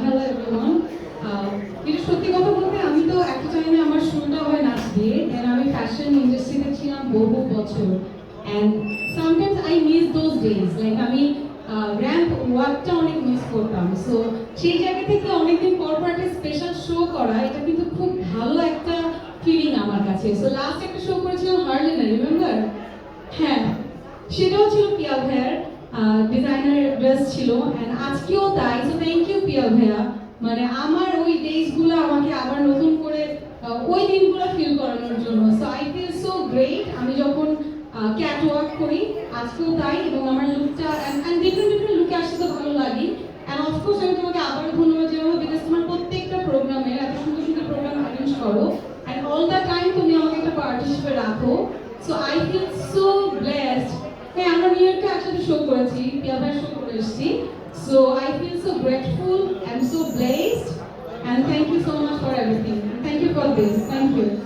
Hello everyone. এটা সত্যি কথা বলতে আমি তো একটা টাইমে আমার শুরুটা হয় নাচ দিয়ে, এন্ড আমি ফ্যাশন ইন্ডাস্ট্রিতে ছিলাম বহু বছর, and sometimes I miss those days. Like আমি র্যাম্প ওয়ার্কটা অনেক মিস করতাম। সো সেই জায়গা থেকে অনেকদিন পর পর একটা স্পেশাল শো করা, এটা কিন্তু খুব ভালো একটা ফিলিং আমার কাছে। সো লাস্ট একটা শো করেছিলাম হার্লেনে, রিমেম্বার? হ্যাঁ, সেটাও ছিল পিয়া ভাইয়ার ডিজাইনার ড্রেস ছিল, এন্ড আজকেও তাই। সো থ্যাংক ইউ পিয়া ভাইয়া, মানে আমার ওই ডেজগুলো আমাকে আবার নতুন করে ওই দিনগুলো ফিল করানোর জন্য। So I feel so great আমি যখন ক্যাট ওয়াক করি, আজকেও তাই। এবং আমার লুকটা এন্ড ডিফারেন্ট ডিফারেন্ট লুকে আসতে তো ভালো লাগে। এন্ড অফকোর্স আমি তোমাকে আবারও ধন্যবাদ জানাবো, বিকজ তোমার প্রত্যেকটা প্রোগ্রামে এত সুন্দর সুন্দর প্রোগ্রাম অ্যারেঞ্জ করো, এন্ড অল দ্য টাইম তুমি আমাকে একটা পার্ট হিসেবে রাখো। So I feel so blessed. হ্যাঁ, আমরা নিউ ইয়র্কে একসাথে শো করেছি, পিয়া ভাইয়ের শো করে এসেছি। So I feel so grateful and so blessed, and thank you so much for everything. Thank you for this. Thank you.